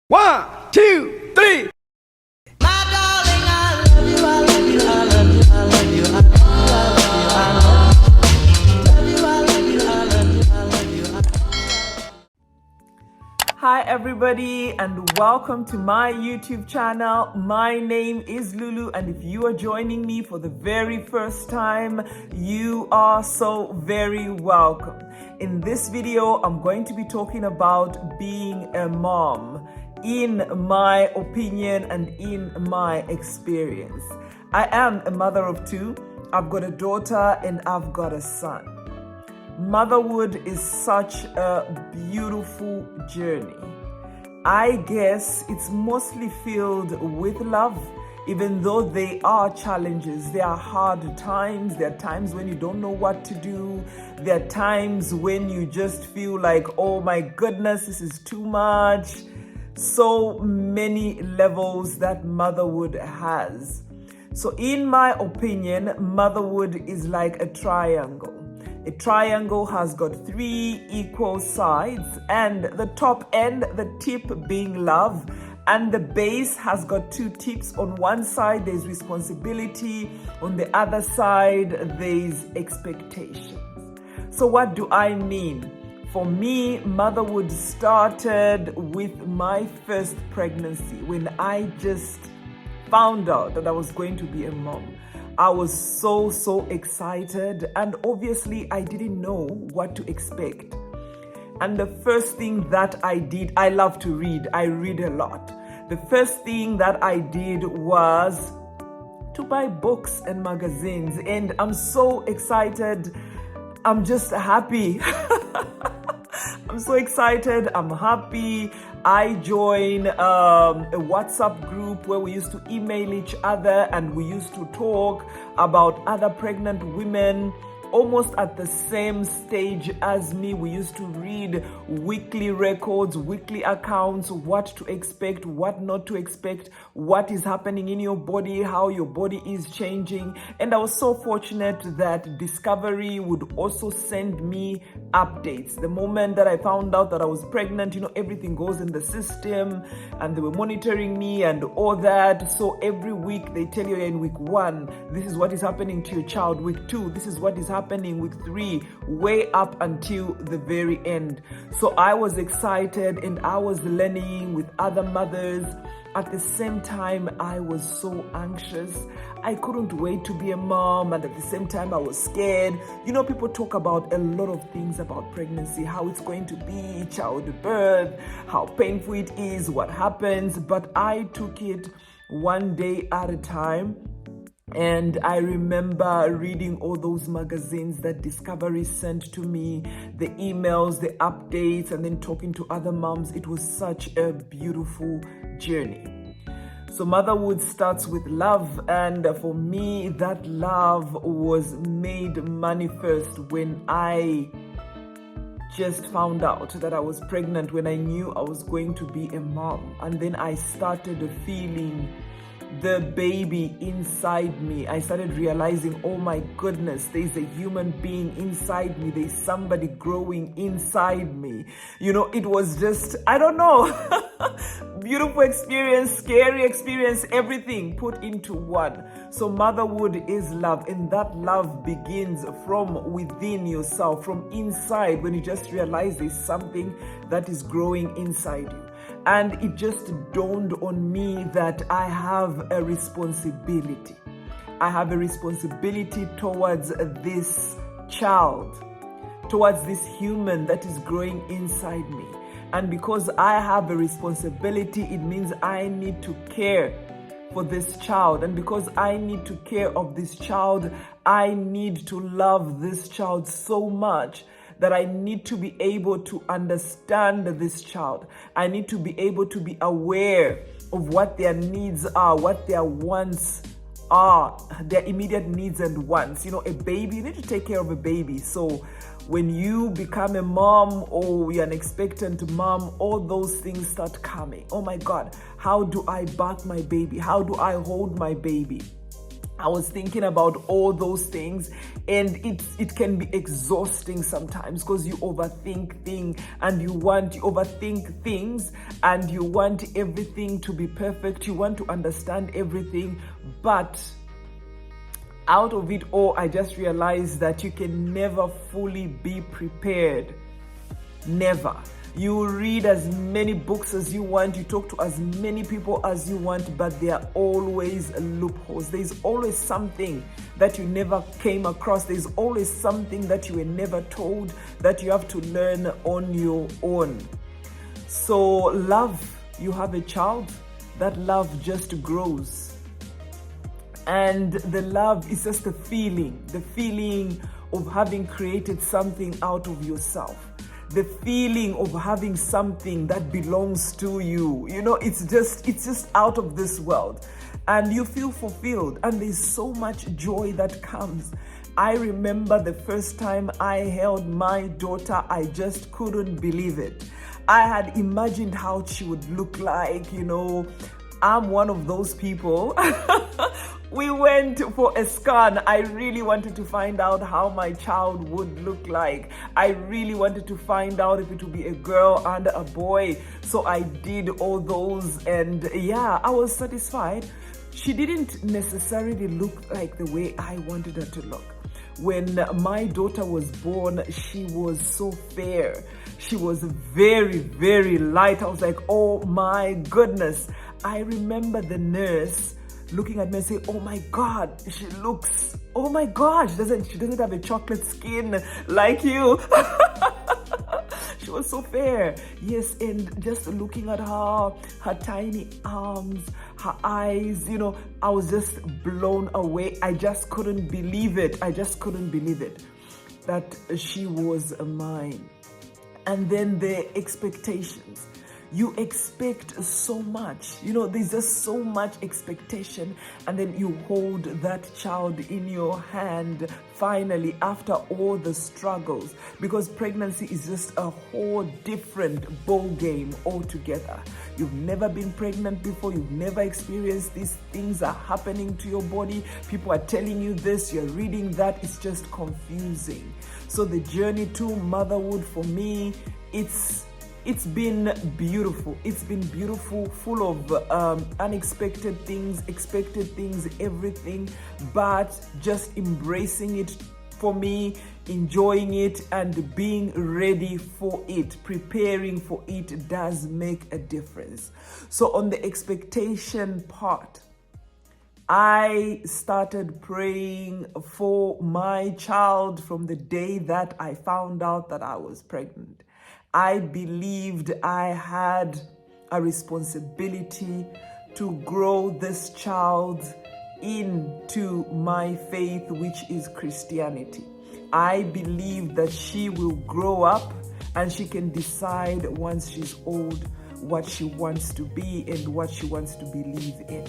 One, two, three. My darling, I love you, I love you, I love you, I love you, I love you, I love you, I love you, I love you, I love you. Hi everybody and welcome to my YouTube channel. My name is Lulu, and if you are joining me for the very first time, you are so very welcome. In this video, I'm going to be talking about being a mom in my opinion and in my experience. I am a mother of two. I've got a daughter and I've got a son. Motherhood is such a beautiful journey. I guess it's mostly filled with love, even though there are challenges. There are hard times. There are times when you don't know what to do. There are times when you just feel like, oh my goodness, this is too much. So many levels that motherhood has. So in my opinion, motherhood is like a triangle. A triangle has got three equal sides, and the top end, the tip being love, and the base has got two tips. On one side, there's responsibility. On the other side, there's expectations. So what do I mean? For me, motherhood started with my first pregnancy when I just found out that I was going to be a mom. I was so excited, and obviously I didn't know what to expect. And the first thing that I did, I love to read. I read a lot. The first thing that I did was to buy books and magazines, and I'm so excited. I'm just happy. I'm so excited. I'm happy. I joined a WhatsApp group where we used to email each other and we used to talk about other pregnant women almost at the same stage as me. We used to read weekly records, weekly accounts, what to expect, what not to expect, what is happening in your body, how your body is changing. And I was so fortunate that Discovery would also send me updates. The moment that I found out that I was pregnant, everything goes in the system, and they were monitoring me and all that. So every week they tell you, in week 1, this is what is happening to your child. Week 2, this is what is happening. Week 3, way up until the very end. So I was excited and I was learning with other mothers. At the same time, I was so anxious. I couldn't wait to be a mom, and at the same time I was scared. People talk about a lot of things about pregnancy, how it's going to be, childbirth, how painful it is, what happens, but I took it one day at a time. And I remember reading all those magazines that Discovery sent to me, the emails, the updates, and then talking to other moms. It was such a beautiful journey. So motherhood starts with love, and for me, that love was made manifest when I just found out that I was pregnant, when I knew I was going to be a mom. And then I started feeling the baby inside me. I started realizing, oh my goodness, there's a human being inside me. There's somebody growing inside me. It was just, I don't know, beautiful experience, scary experience, everything put into one. So motherhood is love, and that love begins from within yourself, from inside, when you just realize there's something that is growing inside you. And it just dawned on me that I have a responsibility. I have a responsibility towards this child, towards this human that is growing inside me. And because I have a responsibility, it means I need to care for this child. And because I need to care of this child, I need to love this child so much that I need to be able to understand this child. I need to be able to be aware of what their needs are, what their wants are, their immediate needs and wants. A baby, you need to take care of a baby. So when you become a mom or you're an expectant mom, all those things start coming. Oh my God, how do I bath my baby? How do I hold my baby? I was thinking about all those things, and it can be exhausting sometimes because you overthink things and you overthink things and you want everything to be perfect. You want to understand everything, but out of it all, I just realized that you can never fully be prepared. Never. You read as many books as you want, you talk to as many people as you want, but there are always loopholes. There's always something that you never came across. There's always something that you were never told that you have to learn on your own. So love, you have a child, that love just grows. And the love is just the feeling of having created something out of yourself. The feeling of having something that belongs to you. You know, it's just out of this world. And you feel fulfilled. And there's so much joy that comes. I remember the first time I held my daughter, I just couldn't believe it. I had imagined how she would look like, you know. I'm one of those people. We went for a scan. I really wanted to find out how my child would look like. I really wanted to find out if it would be a girl and a boy. So I did all those, and yeah, I was satisfied. She didn't necessarily look like the way I wanted her to look. When my daughter was born, she was so fair. She was very, very light. I was like, oh my goodness. I remember the nurse looking at me and saying, oh my God, she looks, oh my gosh, she doesn't have a chocolate skin like you. She was so fair. Yes, and just looking at her tiny arms, her eyes, you know, I was just blown away. I just couldn't believe it. That she was mine. And then the expectations. You expect so much, you know, there's just so much expectation, and then you hold that child in your hand finally after all the struggles, because pregnancy is just a whole different ball game altogether. You've never been pregnant before, you've never experienced these things are happening to your body, people are telling you this, you're reading that, it's just confusing. So the journey to motherhood for me, it's been beautiful. It's been beautiful, full of unexpected things, expected things, everything, but just embracing it for me, enjoying it and being ready for it, preparing for it does make a difference. So on the expectation part, I started praying for my child from the day that I found out that I was pregnant. I believed I had a responsibility to grow this child into my faith, which is Christianity. I believe that she will grow up and she can decide once she's old what she wants to be and what she wants to believe in.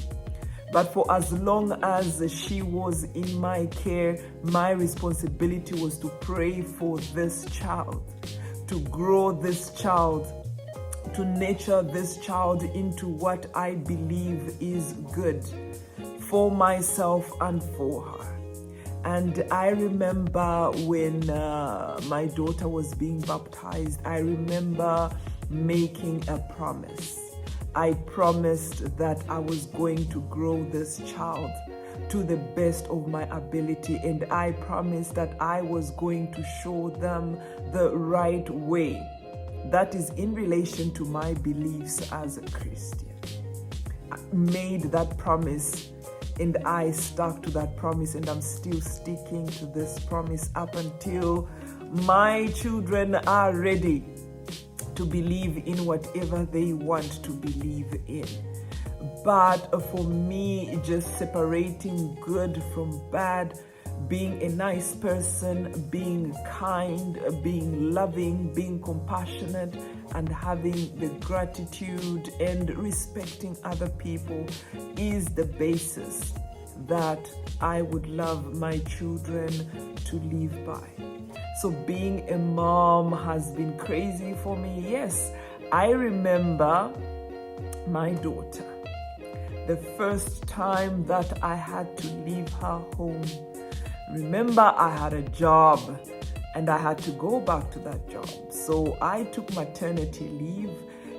But for as long as she was in my care, my responsibility was to pray for this child, to grow this child, to nurture this child into what I believe is good for myself and for her. And I remember when my daughter was being baptized, I remember making a promise. I promised that I was going to grow this child to the best of my ability, and I promised that I was going to show them the right way. That is in relation to my beliefs as a Christian. I made that promise and I stuck to that promise, and I'm still sticking to this promise up until my children are ready to believe in whatever they want to believe in. But for me, just separating good from bad, being a nice person, being kind, being loving, being compassionate, and having the gratitude and respecting other people is the basis that I would love my children to live by. So being a mom has been crazy for me. Yes, I remember my daughter. the first time that I had to leave her home. Remember, I had a job and I had to go back to that job. So I took maternity leave,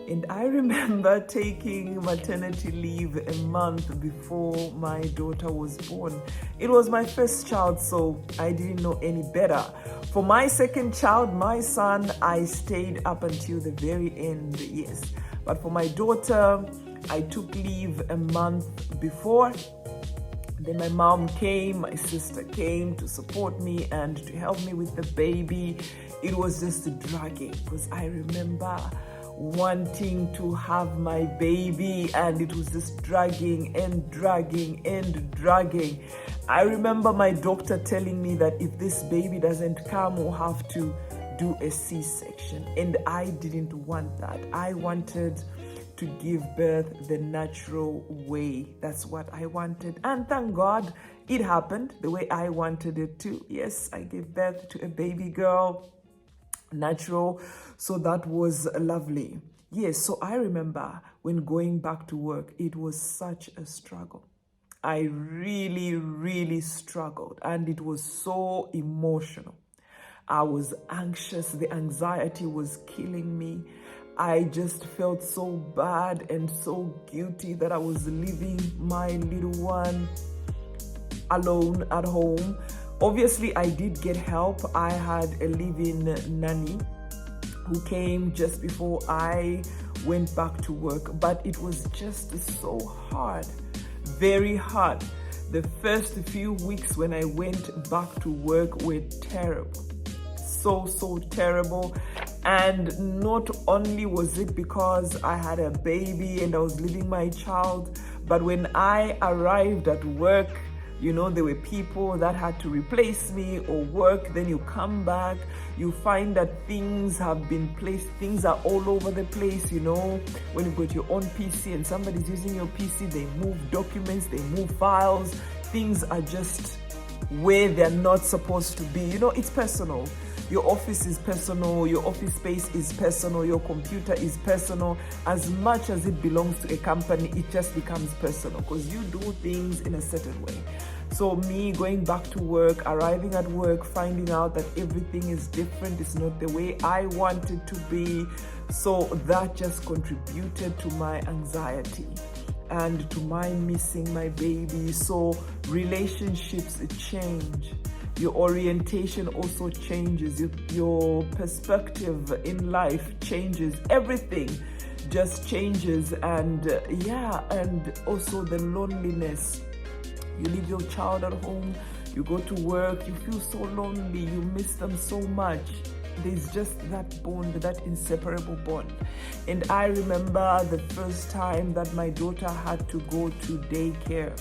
and I remember taking maternity leave a month before my daughter was born. It was my first child, so I didn't know any better. For my second child, my son, I stayed up until the very end, yes. But for my daughter, I took leave a month before. Then my mom came, my sister came to support me and to help me with the baby. It was just dragging, because I remember wanting to have my baby, and it was just dragging and dragging and dragging. I remember my doctor telling me that if this baby doesn't come, we'll have to do a C-section, and I didn't want that. I wanted to give birth the natural way. That's what I wanted, and thank God it happened the way I wanted it to. Yes, I gave birth to a baby girl, natural, so that was lovely. Yes, so I remember when going back to work, it was such a struggle. I really struggled, and it was so emotional. I was anxious. The anxiety was killing me. I just felt so bad and so guilty that I was leaving my little one alone at home. Obviously, I did get help. I had a live-in nanny who came just before I went back to work, but it was just so hard, very hard. The first few weeks when I went back to work were terrible, so terrible. And not only was it because I had a baby and I was leaving my child, but when I arrived at work, you know, there were people that had to replace me or work. Then you come back, you find that things have been placed, things are all over the place, you know. When you've got your own PC and somebody's using your PC, they move documents, they move files, things are just where they're not supposed to be. You know, it's personal. Your office is personal, your office space is personal, your computer is personal. As much as it belongs to a company, it just becomes personal because you do things in a certain way. So me going back to work, arriving at work, finding out that everything is different, it's not the way I want it to be. So that just contributed to my anxiety and to my missing my baby. So relationships change. Your orientation also changes. Your perspective in life changes. Everything just changes. And and also the loneliness. You leave your child at home, you go to work, you feel so lonely, you miss them so much. There's just that bond, that inseparable bond. And I remember the first time that my daughter had to go to daycare.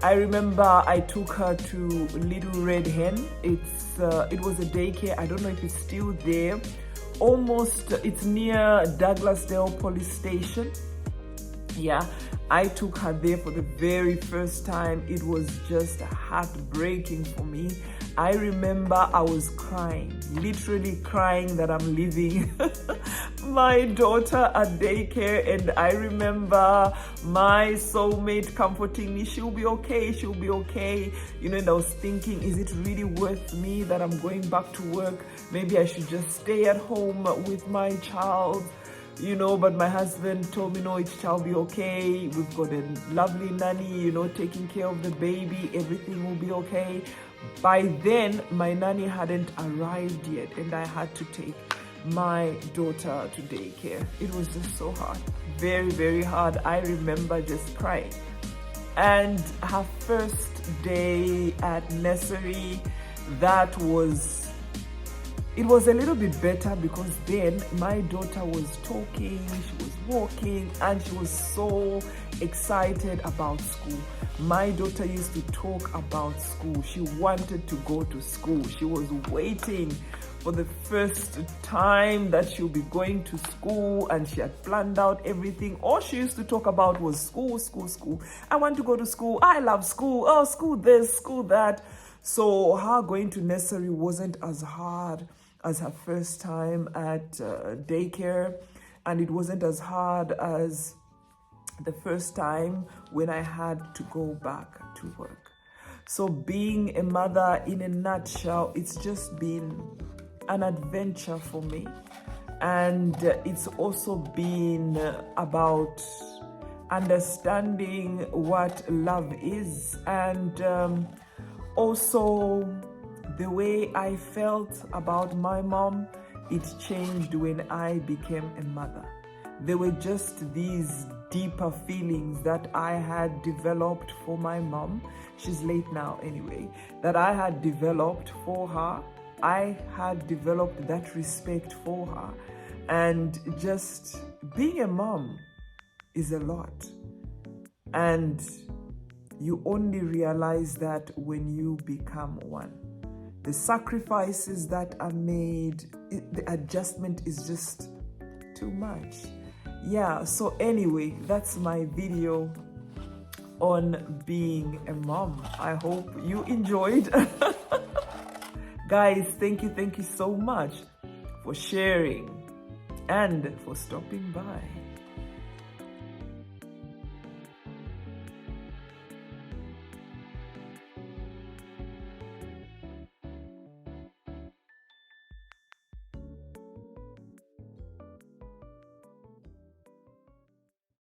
I remember I took her to Little Red Hen. It was a daycare. I don't know if it's still there. It's near Douglasdale Police Station. Yeah, I took her there for the very first time. It was just heartbreaking for me. I remember I was crying, literally crying that I'm leaving my daughter at daycare. And I remember my soulmate comforting me, she'll be okay, she'll be okay. You know, and I was thinking, is it really worth me that I'm going back to work? Maybe I should just stay at home with my child. You know, but my husband told me, no, it shall be okay. We've got a lovely nanny, you know, taking care of the baby. Everything will be okay. By then, my nanny hadn't arrived yet, and I had to take my daughter to daycare. It was just so hard, very hard. I remember just crying. And her first day at nursery, it was a little bit better because then my daughter was talking, she was walking, and she was so excited about school. My daughter used to talk about school. She wanted to go to school. She was waiting for the first time that she'll be going to school, and she had planned out everything. All she used to talk about was school. I want to go to school. I love school. Oh, school this, school that. So her going to nursery wasn't as hard as her first time at daycare, and it wasn't as hard as the first time when I had to go back to work. So being a mother, in a nutshell, it's just been an adventure for me. And it's also been about understanding what love is, and also the way I felt about my mom. It changed when I became a mother. There were just these deeper feelings that I had developed for my mom. She's late now anyway. That I had developed for her. I had developed that respect for her. And just being a mom is a lot. And you only realize that when you become one. The sacrifices that are made, the adjustment is just too much. Yeah, so anyway, that's my video on being a mom. I hope you enjoyed. Guys, thank you so much for sharing and for stopping by.